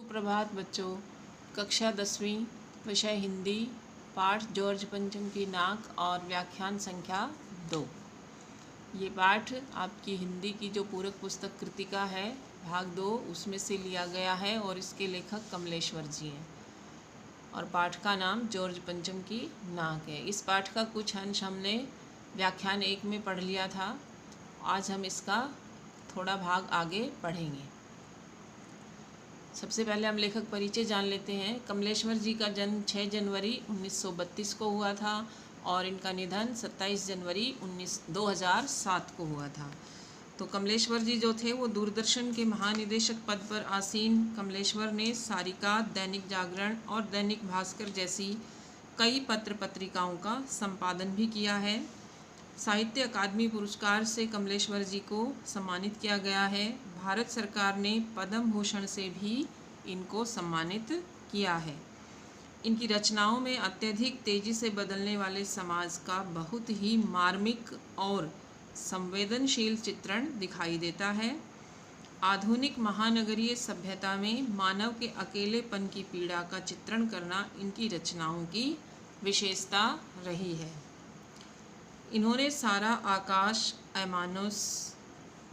सुप्रभात बच्चों। कक्षा 10वीं, विषय हिंदी, पाठ जॉर्ज पंचम की नाक और व्याख्यान संख्या 2। ये पाठ आपकी हिंदी की जो पूरक पुस्तक कृतिका है भाग 2 उसमें से लिया गया है और इसके लेखक कमलेश्वर जी हैं और पाठ का नाम जॉर्ज पंचम की नाक है। इस पाठ का कुछ अंश हमने व्याख्यान 1 में पढ़ लिया था। आज हम इसका थोड़ा भाग आगे पढ़ेंगे। सबसे पहले हम लेखक परिचय जान लेते हैं। कमलेश्वर जी का जन्म 6 जनवरी 1932 को हुआ था और इनका निधन 27 जनवरी 2007 को हुआ था। तो कमलेश्वर जी जो थे वो दूरदर्शन के महानिदेशक पद पर आसीन कमलेश्वर ने सारिका, दैनिक जागरण और दैनिक भास्कर जैसी कई पत्र पत्रिकाओं का संपादन भी किया है। साहित्य अकादमी पुरस्कार से कमलेश्वर जी को सम्मानित किया गया है। भारत सरकार ने पद्म भूषण से भी इनको सम्मानित किया है। इनकी रचनाओं में अत्यधिक तेजी से बदलने वाले समाज का बहुत ही मार्मिक और संवेदनशील चित्रण दिखाई देता है। आधुनिक महानगरीय सभ्यता में मानव के अकेलेपन की पीड़ा का चित्रण करना इनकी रचनाओं की विशेषता रही है। इन्होंने सारा आकाश, ऐमानुस,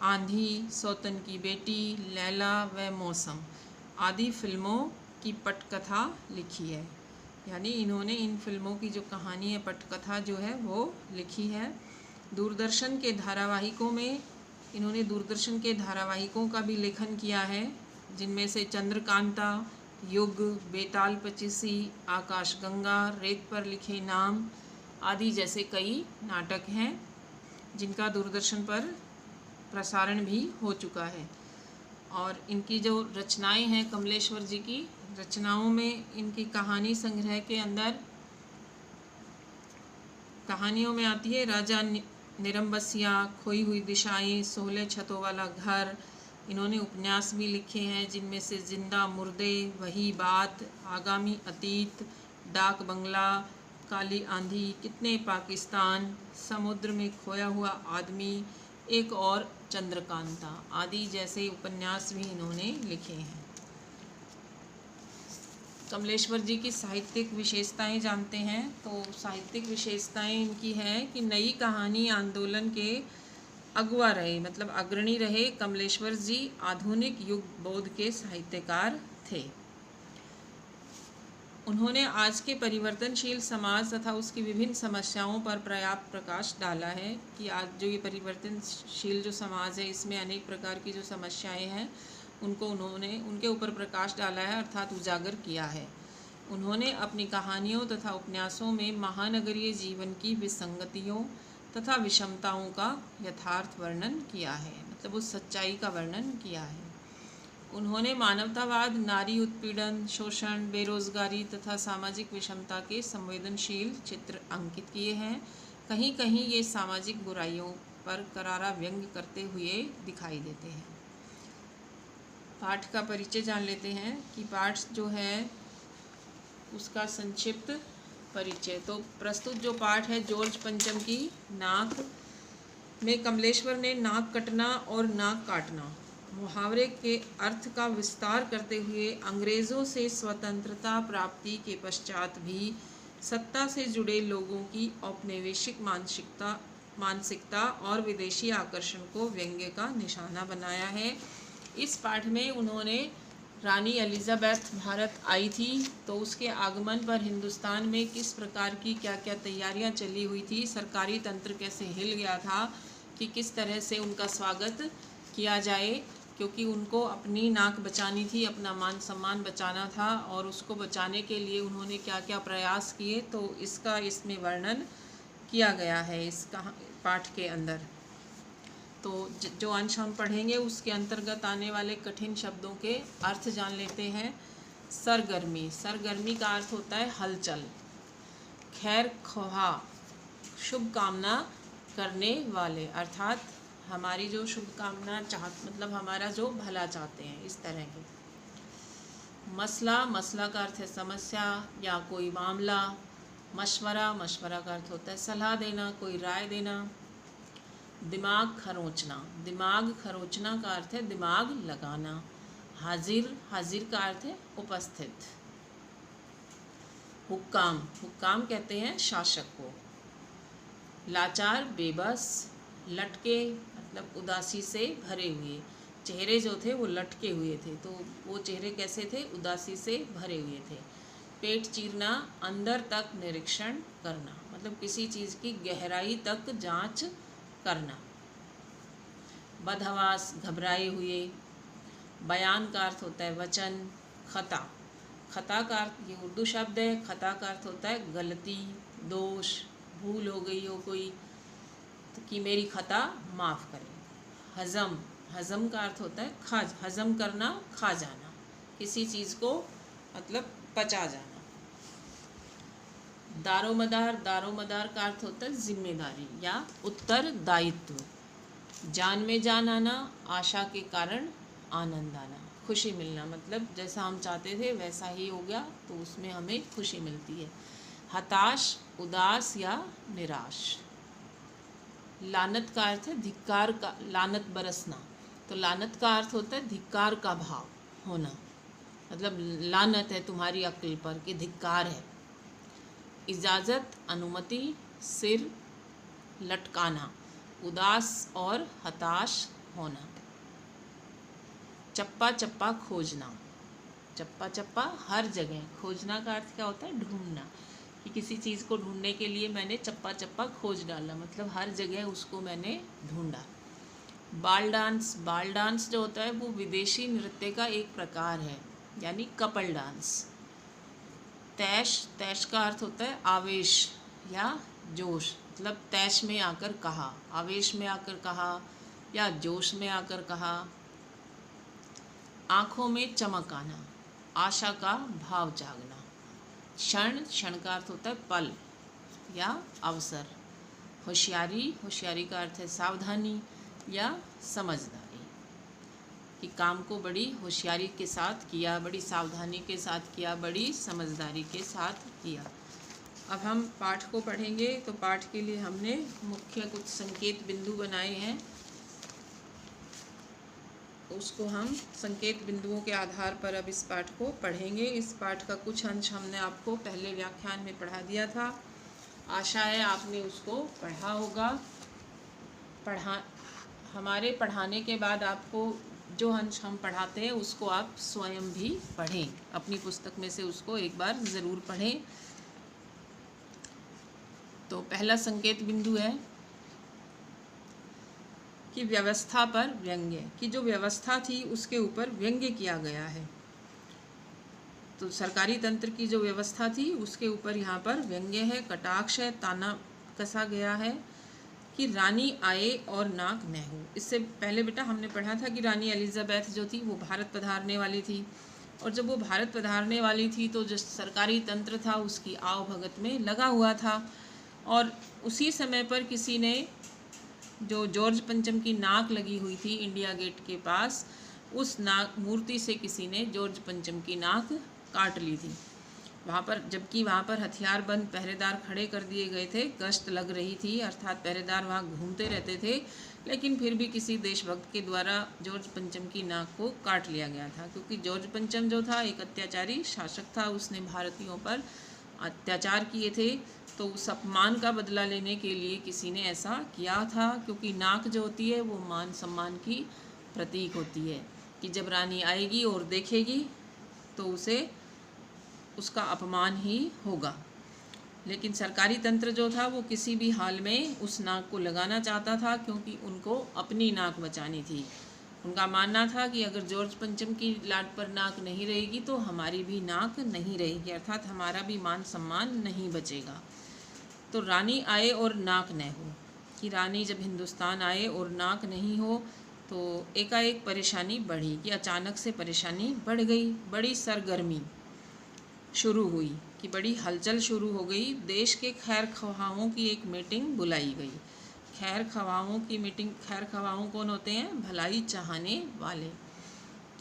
आंधी, सौतन की बेटी, लैला व मौसम आदि फिल्मों की पटकथा लिखी है। यानी इन्होंने इन फिल्मों की जो कहानी है, पटकथा जो है वो लिखी है। दूरदर्शन के धारावाहिकों में इन्होंने दूरदर्शन के धारावाहिकों का भी लेखन किया है, जिनमें से चंद्रकांता, युग, बेताल पचीसी, आकाशगंगा, रेत पर लिखे नाम आदि जैसे कई नाटक हैं जिनका दूरदर्शन पर प्रसारण भी हो चुका है। और इनकी जो रचनाएं हैं कमलेश्वर जी की रचनाओं में इनकी कहानी संग्रह के अंदर कहानियों में आती है राजा निरंबसिया, खोई हुई दिशाएं, 16 छतों वाला घर। इन्होंने उपन्यास भी लिखे हैं जिनमें से जिंदा मुर्दे, वही बात, आगामी अतीत, डाक बंगला, काली आंधी, कितने पाकिस्तान, समुद्र में खोया हुआ आदमी, एक और चंद्रकांता आदि जैसे उपन्यास भी इन्होंने लिखे हैं। कमलेश्वर जी की साहित्यिक विशेषताएं जानते हैं। तो साहित्यिक विशेषताएं इनकी है कि नई कहानी आंदोलन के अगुआ रहे, मतलब अग्रणी रहे। कमलेश्वर जी आधुनिक युग बोध के साहित्यकार थे। उन्होंने आज के परिवर्तनशील समाज तथा उसकी विभिन्न समस्याओं पर पर्याप्त प्रकाश डाला है कि आज जो ये परिवर्तनशील जो समाज है इसमें अनेक प्रकार की जो समस्याएं हैं उनको उन्होंने उनके ऊपर प्रकाश डाला है, अर्थात उजागर किया है। उन्होंने अपनी कहानियों तथा उपन्यासों में महानगरीय जीवन की विसंगतियों तथा विषमताओं का यथार्थ वर्णन किया है, मतलब उस सच्चाई का वर्णन किया है। उन्होंने मानवतावाद, नारी उत्पीड़न, शोषण, बेरोजगारी तथा सामाजिक विषमता के संवेदनशील चित्र अंकित किए हैं। कहीं कहीं ये सामाजिक बुराइयों पर करारा व्यंग्य करते हुए दिखाई देते हैं। पाठ का परिचय जान लेते हैं कि पाठ जो है उसका संक्षिप्त परिचय। तो प्रस्तुत जो पाठ है जॉर्ज पंचम की नाक में कमलेश्वर ने नाक कटना और नाक काटना मुहावरे के अर्थ का विस्तार करते हुए अंग्रेज़ों से स्वतंत्रता प्राप्ति के पश्चात भी सत्ता से जुड़े लोगों की औपनिवेशिक मानसिकता और विदेशी आकर्षण को व्यंग्य का निशाना बनाया है। इस पाठ में उन्होंने रानी एलिजाबेथ भारत आई थी तो उसके आगमन पर हिंदुस्तान में किस प्रकार की क्या क्या तैयारियां चली हुई थी, सरकारी तंत्र कैसे हिल गया था कि किस तरह से उनका स्वागत किया जाए, क्योंकि उनको अपनी नाक बचानी थी, अपना मान सम्मान बचाना था और उसको बचाने के लिए उन्होंने क्या क्या प्रयास किए, तो इसका इसमें वर्णन किया गया है इस पाठ के अंदर। तो जो अंश हम पढ़ेंगे उसके अंतर्गत आने वाले कठिन शब्दों के अर्थ जान लेते हैं। सरगर्मी, सरगर्मी का अर्थ होता है हलचल। खैर ख्वाह, शुभ कामना करने वाले, अर्थात हमारी जो शुभकामना मतलब हमारा जो भला चाहते हैं, इस तरह के। मसला, मसला का अर्थ है समस्या या कोई मामला। मशवरा, मशवरा का अर्थ होता है सलाह देना, कोई राय देना। दिमाग खरोंचना, दिमाग खरोंचना का अर्थ है दिमाग लगाना। हाजिर, हाजिर का अर्थ है उपस्थित। हुक्काम, हुक्काम कहते हैं शासक को। लाचार, बेबस। लटके मतलब उदासी से भरे हुए, चेहरे जो थे वो लटके हुए थे, तो वो चेहरे कैसे थे? उदासी से भरे हुए थे। पेट चीरना, अंदर तक निरीक्षण करना, मतलब किसी चीज़ की गहराई तक जांच करना। बदहवास, घबराए हुए। बयान का अर्थ होता है वचन। खता, खता का अर्थ, ये उर्दू शब्द है, खता का अर्थ होता है गलती, दोष, भूल हो गई हो कोई, तो कि मेरी खता माफ़ करें। हज़म, हज़म का अर्थ होता है हज़म करना, खा जाना, किसी चीज़ को मतलब पचा जाना। दारोमदार, दारोमदार का अर्थ होता है जिम्मेदारी या उत्तरदायित्व। जान में जान आना, आशा के कारण आनंद आना, खुशी मिलना, मतलब जैसा हम चाहते थे वैसा ही हो गया तो उसमें हमें खुशी मिलती है। हताश, उदास या निराश। लानत का अर्थ है धिक्कार का, लानत बरसना, तो लानत का अर्थ होता है धिक्कार का भाव होना, मतलब लानत है तुम्हारी अक्ल पर कि धिक्कार है। इजाज़त, अनुमति, सिर लटकाना, उदास और हताश होना। चप्पा चप्पा खोजना, चप्पा चप्पा हर जगह, खोजना का अर्थ क्या होता है? ढूंढना, कि किसी चीज़ को ढूंढने के लिए मैंने चप्पा चप्पा खोज डाला, मतलब हर जगह उसको मैंने ढूंढा। बाल डांस, बाल डांस जो होता है वो विदेशी नृत्य का एक प्रकार है, यानी कपल डांस। तैश, तैश का अर्थ होता है आवेश या जोश, मतलब तैश में आकर कहा, आवेश में आकर कहा या जोश में आकर कहा। आँखों में चमक आना, आशा का भाव जागना। क्षण, क्षण का अर्थ होता है पल या अवसर। होशियारी, होशियारी का अर्थ है सावधानी या समझदारी, कि काम को बड़ी होशियारी के साथ किया, बड़ी सावधानी के साथ किया, बड़ी समझदारी के साथ किया। अब हम पाठ को पढ़ेंगे, तो पाठ के लिए हमने मुख्य कुछ संकेत बिंदु बनाए हैं, उसको हम संकेत बिंदुओं के आधार पर अब इस पाठ को पढ़ेंगे। इस पाठ का कुछ अंश हमने आपको पहले व्याख्यान में पढ़ा दिया था, आशा है आपने उसको पढ़ा होगा। हमारे पढ़ाने के बाद आपको जो अंश हम पढ़ाते हैं उसको आप स्वयं भी पढ़ें, अपनी पुस्तक में से उसको एक बार ज़रूर पढ़ें। तो पहला संकेत बिंदु है कि व्यवस्था पर व्यंग्य, कि जो व्यवस्था थी उसके ऊपर व्यंग्य किया गया है। तो सरकारी तंत्र की जो व्यवस्था थी उसके ऊपर यहाँ पर व्यंग्य है, कटाक्ष है, ताना कसा गया है कि रानी आए और नाक न हो। इससे पहले बेटा हमने पढ़ा था कि रानी एलिजाबेथ जो थी वो भारत पधारने वाली थी, और जब वो भारत पधारने वाली थी तो जो सरकारी तंत्र था उसकी आव भगत में लगा हुआ था, और उसी समय पर किसी ने, जो जॉर्ज पंचम की नाक लगी हुई थी इंडिया गेट के पास, उस नाक मूर्ति से किसी ने जॉर्ज पंचम की नाक काट ली थी वहाँ पर, जबकि वहाँ पर हथियार बंद पहरेदार खड़े कर दिए गए थे, गश्त लग रही थी, अर्थात पहरेदार वहाँ घूमते रहते थे, लेकिन फिर भी किसी देशभक्त के द्वारा जॉर्ज पंचम की नाक को काट लिया गया था, क्योंकि जॉर्ज पंचम जो था एक अत्याचारी शासक था, उसने भारतीयों पर अत्याचार किए थे, तो उस अपमान का बदला लेने के लिए किसी ने ऐसा किया था, क्योंकि नाक जो होती है वो मान सम्मान की प्रतीक होती है, कि जब रानी आएगी और देखेगी तो उसे उसका अपमान ही होगा। लेकिन सरकारी तंत्र जो था वो किसी भी हाल में उस नाक को लगाना चाहता था, क्योंकि उनको अपनी नाक बचानी थी। उनका मानना था कि अगर जॉर्ज पंचम की लाट पर नाक नहीं रहेगी तो हमारी भी नाक नहीं रहेगी, अर्थात हमारा भी मान सम्मान नहीं बचेगा। तो रानी आए और नाक न हो, कि रानी जब हिंदुस्तान आए और नाक नहीं हो तो एकाएक परेशानी बढ़ी, कि अचानक से परेशानी बढ़ गई, बड़ी सरगर्मी शुरू हुई, कि बड़ी हलचल शुरू हो गई। देश के खैर ख्वाहों की एक मीटिंग बुलाई गई। खैर ख्वाहों की मीटिंग, खैर ख्वाह कौन होते हैं? भलाई चाहने वाले,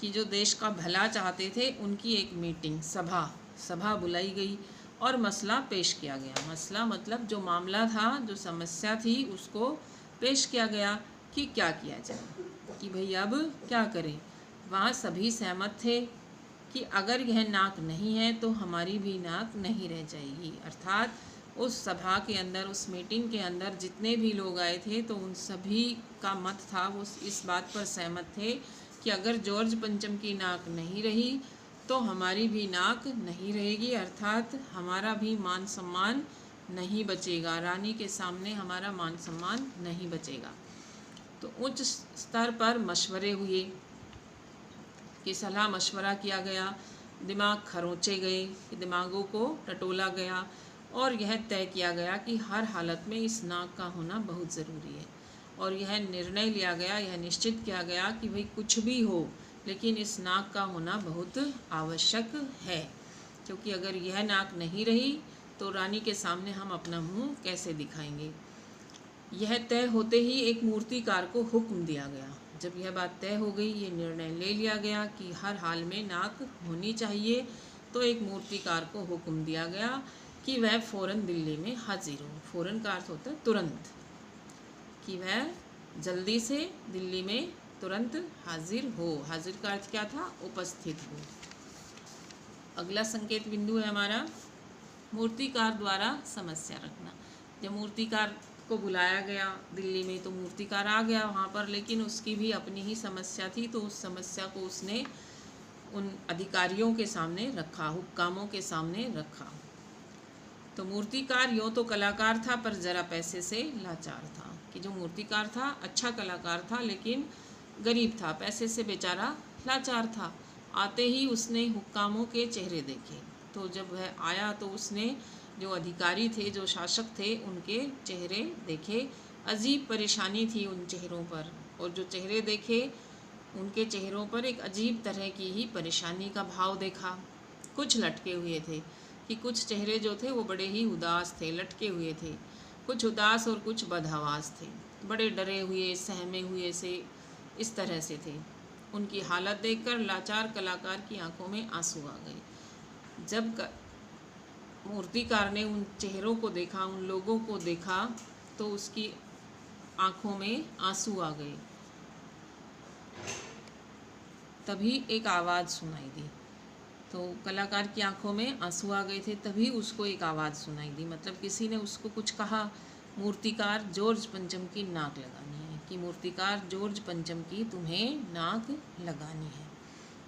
कि जो देश का भला चाहते थे उनकी एक मीटिंग, सभा बुलाई गई और मसला पेश किया गया। मसला मतलब जो मामला था, जो समस्या थी, उसको पेश किया गया कि क्या किया जाए, कि भाई अब क्या करें। वहाँ सभी सहमत थे कि अगर यह नाक नहीं है तो हमारी भी नाक नहीं रह जाएगी। अर्थात उस सभा के अंदर, उस मीटिंग के अंदर जितने भी लोग आए थे तो उन सभी का मत था, वो इस बात पर सहमत थे कि अगर जॉर्ज पंचम की नाक नहीं रही तो हमारी भी नाक नहीं रहेगी, अर्थात हमारा भी मान सम्मान नहीं बचेगा, रानी के सामने हमारा मान सम्मान नहीं बचेगा। तो उच्च स्तर पर मशवरे हुए कि सलाह मशवरा किया गया, दिमाग खरोंचे गए, दिमागों को टटोला गया और यह तय किया गया कि हर हालत में इस नाक का होना बहुत ज़रूरी है। और यह निर्णय लिया गया, यह निश्चित किया गया कि भाई कुछ भी हो लेकिन इस नाक का होना बहुत आवश्यक है, क्योंकि अगर यह नाक नहीं रही तो रानी के सामने हम अपना मुंह कैसे दिखाएंगे। यह तय होते ही एक मूर्तिकार को हुक्म दिया गया। जब यह बात तय हो गई, ये निर्णय ले लिया गया कि हर हाल में नाक होनी चाहिए, तो एक मूर्तिकार को हुक्म दिया गया कि वह फ़ौरन दिल्ली में हाजिर हो। फ़ौरन का अर्थ होता है तुरंत, कि वह जल्दी से दिल्ली में तुरंत हाजिर हो। हाजिर का अर्थ क्या था? उपस्थित हो। अगला संकेत बिंदु है हमारा मूर्तिकार द्वारा समस्या रखना। जब मूर्तिकार को बुलाया गया दिल्ली में तो मूर्तिकार आ गया वहाँ पर, लेकिन उसकी भी अपनी ही समस्या थी, तो उस समस्या को उसने उन अधिकारियों के सामने रखा, हुक्कामों के सामने रखा। तो मूर्तिकार यूँ तो कलाकार था पर ज़रा पैसे से लाचार था। कि जो मूर्तिकार था अच्छा कलाकार था लेकिन गरीब था, पैसे से बेचारा लाचार था। आते ही उसने हुक्कामों के चेहरे देखे, तो जब वह आया तो उसने जो अधिकारी थे, जो शासक थे, उनके चेहरे देखे। अजीब परेशानी थी उन चेहरों पर, और जो चेहरे देखे उनके चेहरों पर एक अजीब तरह की ही परेशानी का भाव देखा। कुछ लटके हुए थे, कि कुछ चेहरे जो थे वो बड़े ही उदास थे, लटके हुए थे, कुछ उदास और कुछ बदहवास थे, बड़े डरे हुए, सहमे हुए से, इस तरह से थे। उनकी हालत देखकर लाचार कलाकार की आंखों में आंसू आ गए। जब मूर्तिकार ने उन चेहरों को देखा, उन लोगों को देखा, तो उसकी आंखों में आंसू आ गए। तभी एक आवाज़ सुनाई दी। तो कलाकार की आंखों में आंसू आ गए थे, तभी उसको एक आवाज़ सुनाई दी, मतलब किसी ने उसको कुछ कहा। मूर्तिकार जॉर्ज पंचम की नाक लगानी है, कि मूर्तिकार जॉर्ज पंचम की तुम्हें नाक लगानी है।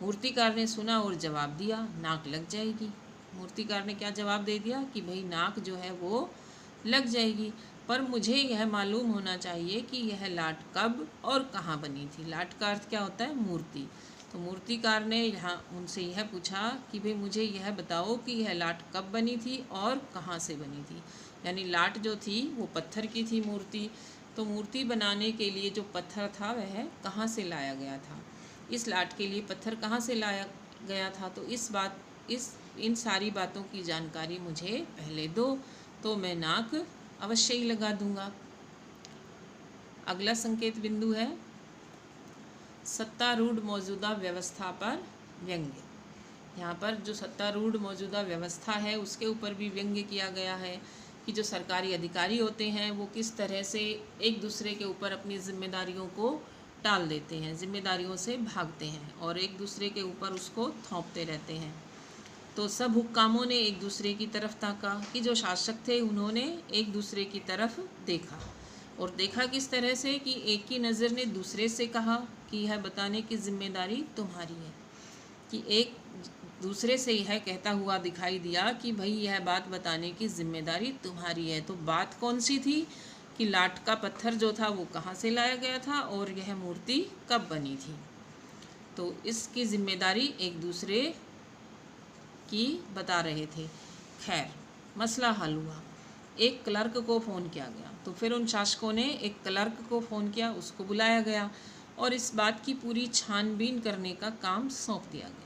मूर्तिकार ने सुना और जवाब दिया, नाक लग जाएगी। मूर्तिकार ने क्या जवाब दे दिया कि भाई नाक जो है वो लग जाएगी, पर मुझे यह मालूम होना चाहिए कि यह लाट कब और कहाँ बनी थी। लाट का अर्थ क्या होता है? मूर्ति। तो मूर्तिकार ने यहाँ उनसे यह पूछा कि भाई मुझे यह बताओ कि यह लाट कब बनी थी और कहाँ से बनी थी। यानी लाट जो थी वो पत्थर की थी मूर्ति, तो मूर्ति बनाने के लिए जो पत्थर था वह कहाँ से लाया गया था, इस लाट के लिए पत्थर कहाँ से लाया गया था। तो इन सारी बातों की जानकारी मुझे पहले दो, तो मैं नाक अवश्य ही लगा दूंगा। अगला संकेत बिंदु है सत्तारूढ़ मौजूदा व्यवस्था पर व्यंग्य। यहाँ पर जो सत्तारूढ़ मौजूदा व्यवस्था है उसके ऊपर भी व्यंग्य किया गया है, कि जो सरकारी अधिकारी होते हैं वो किस तरह से एक दूसरे के ऊपर अपनी जिम्मेदारियों को टाल देते हैं, जिम्मेदारियों से भागते हैं और एक दूसरे के ऊपर उसको थोपते रहते हैं। तो सब हुक्कामों ने एक दूसरे की तरफ ताका, कि जो शासक थे उन्होंने एक दूसरे की तरफ देखा, और देखा किस तरह से कि एक की नज़र ने दूसरे से कहा कि यह बताने की जिम्मेदारी तुम्हारी है, कि एक दूसरे से यह कहता हुआ दिखाई दिया कि भाई यह बात बताने की जिम्मेदारी तुम्हारी है। तो बात कौन सी थी? कि लाट का पत्थर जो था वो कहाँ से लाया गया था और यह मूर्ति कब बनी थी। तो इसकी जिम्मेदारी एक दूसरे की बता रहे थे। खैर, मसला हल हुआ। एक क्लर्क को फ़ोन किया गया, तो फिर उन शासकों ने एक क्लर्क को फ़ोन किया, उसको बुलाया गया और इस बात की पूरी छानबीन करने का काम सौंप दिया गया।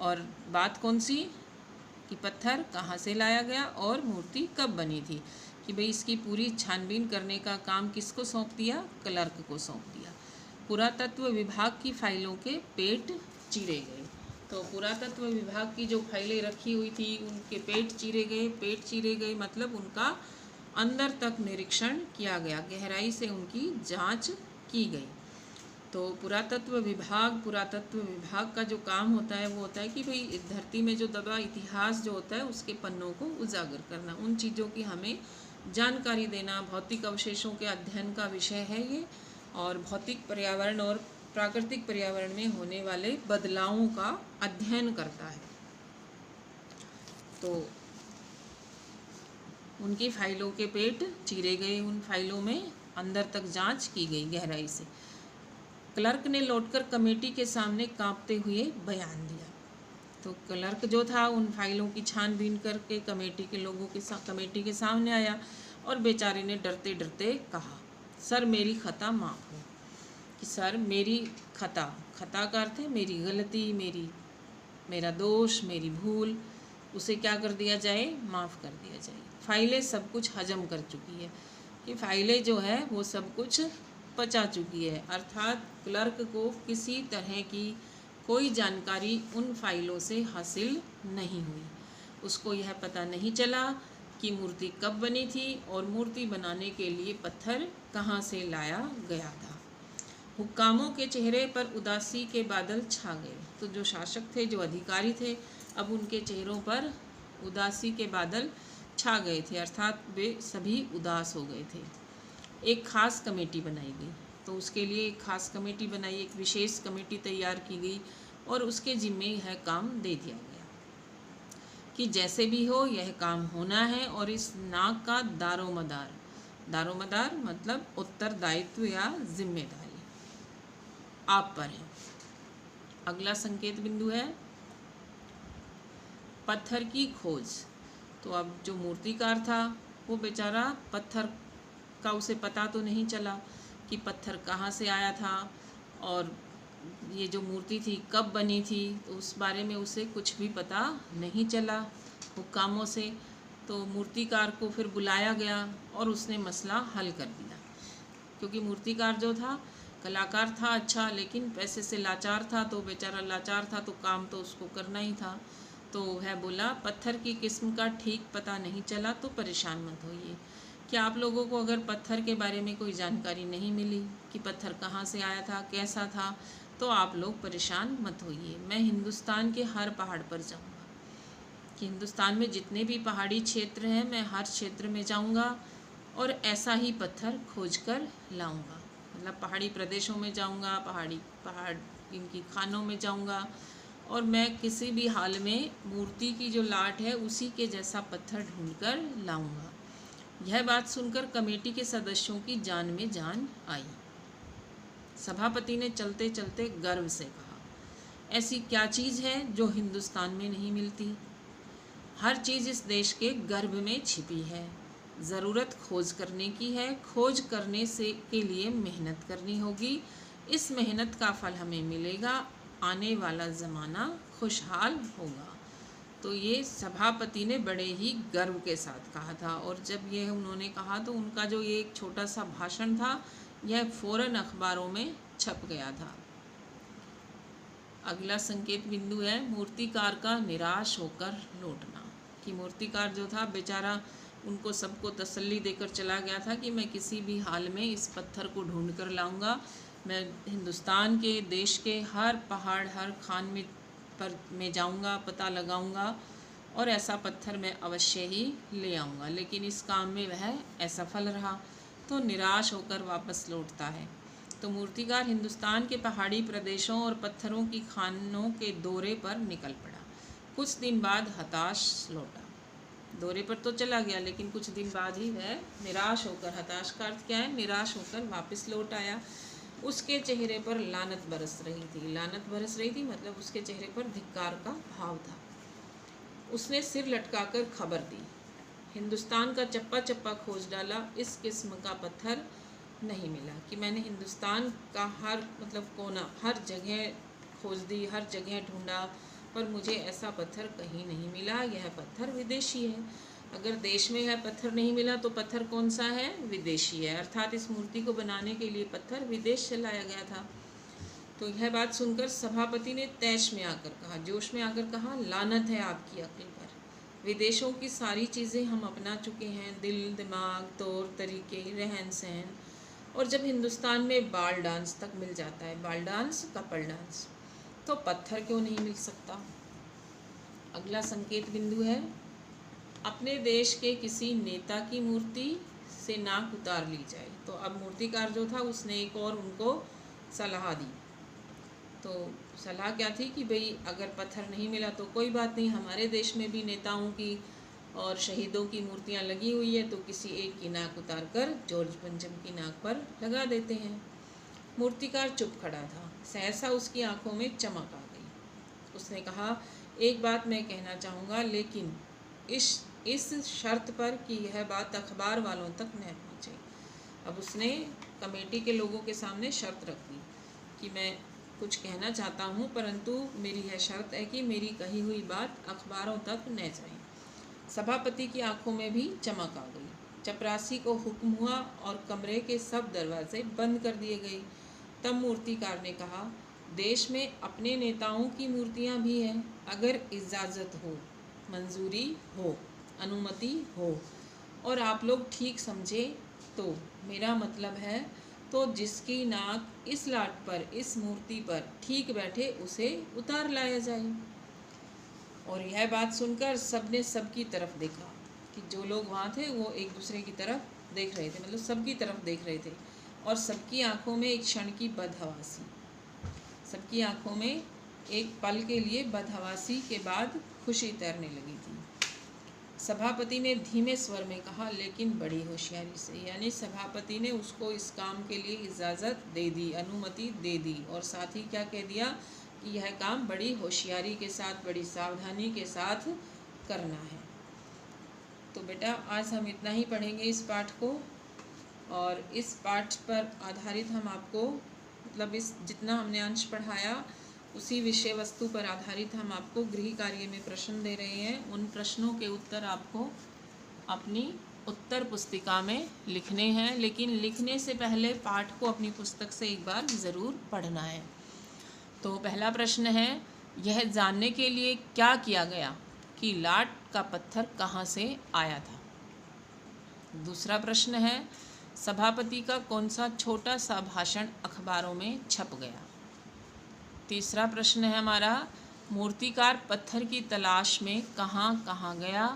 और बात कौन सी? कि पत्थर कहाँ से लाया गया और मूर्ति कब बनी थी, कि भाई इसकी पूरी छानबीन करने का काम किसको सौंप दिया? क्लर्क को सौंप दिया। पुरातत्व विभाग की फाइलों के पेट चीरे गए। तो पुरातत्व विभाग की जो फाइलें रखी हुई थी उनके पेट चीरे गए। पेट चीरे गए मतलब उनका अंदर तक निरीक्षण किया गया, गहराई से उनकी जांच की गई। तो पुरातत्व विभाग का जो काम होता है वो होता है कि भाई इस धरती में जो दबा इतिहास जो होता है उसके पन्नों को उजागर करना, उन चीज़ों की हमें जानकारी देना। भौतिक अवशेषों के अध्ययन का विषय है ये, और भौतिक पर्यावरण और प्राकृतिक पर्यावरण में होने वाले बदलावों का अध्ययन करता है। तो उनकी फाइलों के पेट चीरे गए, उन फाइलों में अंदर तक जांच की गई गहराई से। क्लर्क ने लौटकर कमेटी के सामने कांपते हुए बयान दिया। तो क्लर्क जो था उन फाइलों की छानबीन करके कमेटी के सामने आया और बेचारे ने डरते डरते कहा, सर मेरी खता माफ़ हो। कि सर मेरी खता का अर्थ है मेरी गलती, मेरा दोष, मेरी भूल, उसे क्या कर दिया जाए, माफ़ कर दिया जाए। फाइलें सब कुछ हजम कर चुकी है, कि फाइलें जो है वो सब कुछ पचा चुकी है, अर्थात क्लर्क को किसी तरह की कोई जानकारी उन फाइलों से हासिल नहीं हुई। उसको यह पता नहीं चला कि मूर्ति कब बनी थी और मूर्ति बनाने के लिए पत्थर कहाँ से लाया गया था। हुक्कामों के चेहरे पर उदासी के बादल छा गए। तो जो शासक थे, जो अधिकारी थे, अब उनके चेहरों पर उदासी के बादल छा गए थे, अर्थात वे सभी उदास हो गए थे। एक खास कमेटी बनाई गई, तो उसके लिए एक खास कमेटी बनाई, एक विशेष कमेटी तैयार की गई और उसके जिम्मे यह काम दे दिया गया कि जैसे भी हो यह काम होना है और इस नाक का दारोमदार मतलब उत्तरदायित्व या जिम्मेदारी आप पर है। अगला संकेत बिंदु है पत्थर की खोज। तो अब जो मूर्तिकार था वो बेचारा पत्थर का उसे पता तो नहीं चला कि पत्थर कहाँ से आया था और ये जो मूर्ति थी कब बनी थी, तो उस बारे में उसे कुछ भी पता नहीं चला हुक्कामों से। तो मूर्तिकार को फिर बुलाया गया और उसने मसला हल कर दिया, क्योंकि मूर्तिकार जो था कलाकार था अच्छा, लेकिन पैसे से लाचार था। तो बेचारा लाचार था तो काम तो उसको करना ही था। तो वह बोला, पत्थर की किस्म का ठीक पता नहीं चला तो परेशान मत होइए। क्या आप लोगों को अगर पत्थर के बारे में कोई जानकारी नहीं मिली कि पत्थर कहाँ से आया था, कैसा था, तो आप लोग परेशान मत होइए। मैं हिंदुस्तान के हर पहाड़ पर जाऊँगा, कि हिंदुस्तान में जितने भी पहाड़ी क्षेत्र हैं मैं हर क्षेत्र में जाऊँगा और ऐसा ही पत्थर खोज कर लाऊँगा। मतलब पहाड़ी प्रदेशों में जाऊँगा, पहाड़ इनकी खानों में जाऊँगा और मैं किसी भी हाल में मूर्ति की जो लाट है उसी के जैसा पत्थर ढूंढकर लाऊँगा। यह बात सुनकर कमेटी के सदस्यों की जान में जान आई। सभापति ने चलते चलते गर्व से कहा, ऐसी क्या चीज़ है जो हिंदुस्तान में नहीं मिलती? हर चीज़ इस देश के गर्भ में छिपी है। ज़रूरत खोज करने की है, खोज करने के लिए मेहनत करनी होगी। इस मेहनत का फल हमें मिलेगा, आने वाला ज़माना खुशहाल होगा। तो ये सभापति ने बड़े ही गर्व के साथ कहा था, और जब ये उन्होंने कहा तो उनका जो ये एक छोटा सा भाषण था यह फ़ौरन अखबारों में छप गया था। अगला संकेत बिंदु है मूर्तिकार का निराश होकर लौटना। कि मूर्तिकार जो था बेचारा उनको सबको तसल्ली देकर चला गया था कि मैं किसी भी हाल में इस पत्थर को ढूंढ कर लाऊंगा। मैं हिंदुस्तान के देश के हर पहाड़ हर खान में जाऊंगा, पता लगाऊंगा और ऐसा पत्थर मैं अवश्य ही ले आऊँगा। लेकिन इस काम में वह असफल रहा, तो निराश होकर वापस लौटता है। तो मूर्तिकार हिंदुस्तान के पहाड़ी प्रदेशों और पत्थरों की खानों के दौरे पर निकल पड़ा। कुछ दिन बाद हताश लौटा। दौरे पर तो चला गया लेकिन कुछ दिन बाद ही वह निराश होकर, हताश का अर्थ क्या है, निराश होकर वापस लौट आया। उसके चेहरे पर लानत बरस रही थी मतलब उसके चेहरे पर धिक्कार का भाव था। उसने सिर लटकाकर खबर दी, हिंदुस्तान का चप्पा चप्पा खोज डाला, इस किस्म का पत्थर नहीं मिला। कि मैंने हिंदुस्तान का हर कोना, हर जगह खोज दी, हर जगह ढूंढा, पर मुझे ऐसा पत्थर कहीं नहीं मिला। यह पत्थर विदेशी है। अगर देश में यह पत्थर नहीं मिला तो पत्थर कौन सा है, विदेशी है। अर्थात इस मूर्ति को बनाने के लिए पत्थर विदेश से लाया गया था। तो यह बात सुनकर सभापति ने तैश में आकर कहा, जोश में आकर कहा, लानत है आपकी अक्ल पर। विदेशों की सारी चीज़ें हम अपना चुके हैं, दिल दिमाग तौर तरीके रहन सहन, और जब हिंदुस्तान में बाल डांस तक मिल जाता है, बाल डांस, कपल डांस, तो पत्थर क्यों नहीं मिल सकता। अगला संकेत बिंदु है, अपने देश के किसी नेता की मूर्ति से नाक उतार ली जाए। तो अब मूर्तिकार जो था उसने एक और उनको सलाह दी। तो सलाह क्या थी कि भाई अगर पत्थर नहीं मिला तो कोई बात नहीं, हमारे देश में भी नेताओं की और शहीदों की मूर्तियां लगी हुई है, तो किसी एक की नाक उतार कर जॉर्ज पंचम की नाक पर लगा देते हैं। मूर्तिकार चुप खड़ा था, सहसा उसकी आंखों में चमक आ गई। उसने कहा, एक बात मैं कहना चाहूँगा, लेकिन इस शर्त पर कि यह बात अखबार वालों तक न पहुँचे। अब उसने कमेटी के लोगों के सामने शर्त रख दी कि मैं कुछ कहना चाहता हूँ, परंतु मेरी यह शर्त है कि मेरी कही हुई बात अखबारों तक न जाए। सभापति की आंखों में भी चमक आ गई। चपरासी को हुक्म हुआ और कमरे के सब दरवाजे बंद कर दिए गए। तब मूर्तिकार ने कहा, देश में अपने नेताओं की मूर्तियाँ भी हैं। अगर इजाज़त हो, मंजूरी हो, अनुमति हो और आप लोग ठीक समझे तो मेरा मतलब है, तो जिसकी नाक इस लाट पर, इस मूर्ति पर ठीक बैठे उसे उतार लाया जाए। और यह बात सुनकर सबने सबकी तरफ देखा कि जो लोग वहाँ थे वो एक दूसरे की तरफ देख रहे थे, मतलब सबकी तरफ देख रहे थे। और सबकी आंखों में एक क्षण की बदहवासी, सबकी आंखों में एक पल के लिए बदहवासी के बाद खुशी तैरने लगी थी। सभापति ने धीमे स्वर में कहा, लेकिन बड़ी होशियारी से, यानी सभापति ने उसको इस काम के लिए इजाज़त दे दी, अनुमति दे दी, और साथ ही क्या कह दिया कि यह काम बड़ी होशियारी के साथ, बड़ी सावधानी के साथ करना है। तो बेटा आज हम इतना ही पढ़ेंगे इस पाठ को, और इस पाठ पर आधारित हम आपको, मतलब इस जितना हमने अंश पढ़ाया उसी विषय वस्तु पर आधारित हम आपको गृह कार्य में प्रश्न दे रहे हैं। उन प्रश्नों के उत्तर आपको अपनी उत्तर पुस्तिका में लिखने हैं, लेकिन लिखने से पहले पाठ को अपनी पुस्तक से एक बार ज़रूर पढ़ना है। तो पहला प्रश्न है, यह जानने के लिए क्या किया गया कि लाट का पत्थर कहाँ से आया था। दूसरा प्रश्न है, सभापति का कौन सा छोटा सा भाषण अखबारों में छप गया। तीसरा प्रश्न है हमारा, मूर्तिकार पत्थर की तलाश में कहाँ कहाँ गया,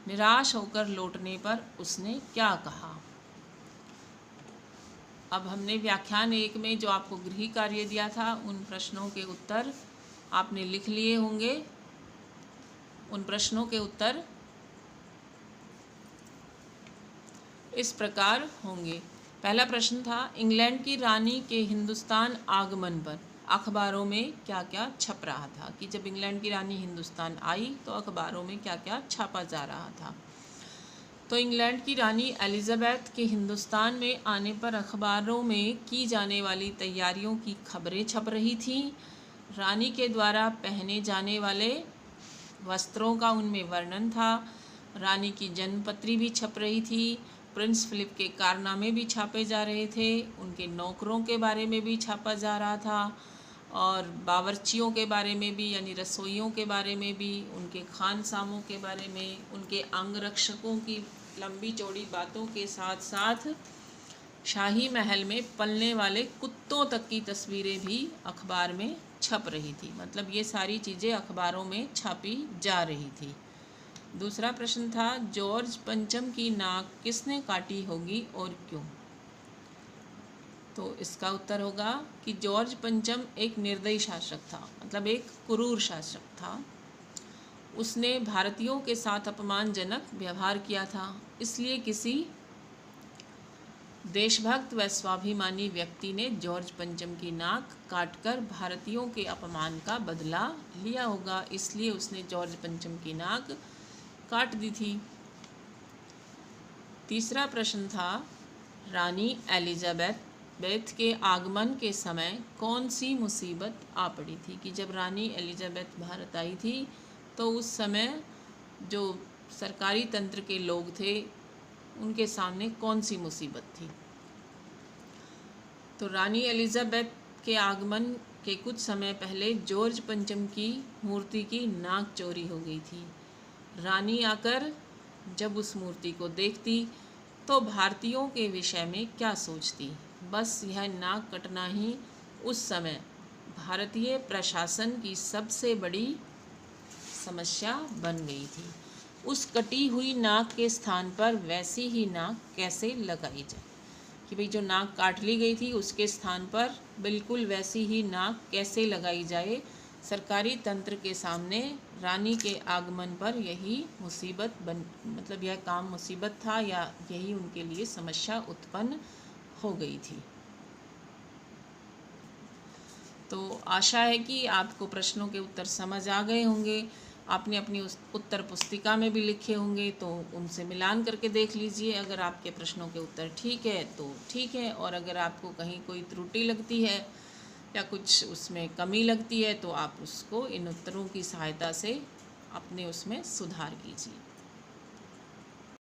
निराश होकर लौटने पर उसने क्या कहा। अब हमने व्याख्यान 1 में जो आपको गृह कार्य दिया था उन प्रश्नों के उत्तर आपने लिख लिए होंगे। उन प्रश्नों के उत्तर इस प्रकार होंगे। पहला प्रश्न था, इंग्लैंड की रानी के हिंदुस्तान आगमन पर अखबारों में क्या क्या छप रहा था, कि जब इंग्लैंड की रानी हिंदुस्तान आई तो अखबारों में क्या क्या छापा जा रहा था। तो इंग्लैंड की रानी एलिजाबेथ के हिंदुस्तान में आने पर अखबारों में की जाने वाली तैयारियों की खबरें छप रही थीं। रानी के द्वारा पहने जाने वाले वस्त्रों का उनमें वर्णन था। रानी की जन्मपत्री भी छप रही थी। प्रिंस फिलिप के कारनामे भी छापे जा रहे थे। उनके नौकरों के बारे में भी छापा जा रहा था, और बावर्चियों के बारे में भी, यानी रसोइयों के बारे में भी, उनके खानसामों के बारे में, उनके अंगरक्षकों की लंबी चौड़ी बातों के साथ साथ शाही महल में पलने वाले कुत्तों तक की तस्वीरें भी अखबार में छप रही थी। मतलब ये सारी चीज़ें अखबारों में छापी जा रही थी। दूसरा प्रश्न था, जॉर्ज पंचम की नाक किसने काटी होगी और क्यों। तो इसका उत्तर होगा कि जॉर्ज पंचम एक निर्दयी शासक था, मतलब एक क्रूर शासक था। उसने भारतीयों के साथ अपमानजनक व्यवहार किया था, इसलिए किसी देशभक्त व स्वाभिमानी व्यक्ति ने जॉर्ज पंचम की नाक काटकर भारतीयों के अपमान का बदला लिया होगा, इसलिए उसने जॉर्ज पंचम की नाक काट दी थी। तीसरा प्रश्न था, रानी एलिजाबेथ के आगमन के समय कौन सी मुसीबत आ पड़ी थी, कि जब रानी एलिजाबेथ भारत आई थी तो उस समय जो सरकारी तंत्र के लोग थे उनके सामने कौन सी मुसीबत थी। तो रानी एलिजाबेथ के आगमन के कुछ समय पहले जॉर्ज पंचम की मूर्ति की नाक चोरी हो गई थी। रानी आकर जब उस मूर्ति को देखती तो भारतीयों के विषय में क्या सोचती, बस यह नाक कटना ही उस समय भारतीय प्रशासन की सबसे बड़ी समस्या बन गई थी। उस कटी हुई नाक के स्थान पर वैसी ही नाक कैसे लगाई जाए, कि भाई जो नाक काट ली गई थी उसके स्थान पर बिल्कुल वैसी ही नाक कैसे लगाई जाए। सरकारी तंत्र के सामने रानी के आगमन पर यही मतलब यह काम मुसीबत था, या यही उनके लिए समस्या उत्पन्न हो गई थी। तो आशा है कि आपको प्रश्नों के उत्तर समझ आ गए होंगे। आपने अपनी उस उत्तर पुस्तिका में भी लिखे होंगे, तो उनसे मिलान करके देख लीजिए। अगर आपके प्रश्नों के उत्तर ठीक है तो ठीक है, और अगर आपको कहीं कोई त्रुटि लगती है या कुछ उसमें कमी लगती है तो आप उसको इन उत्तरों की सहायता से अपने उसमें सुधार कीजिए।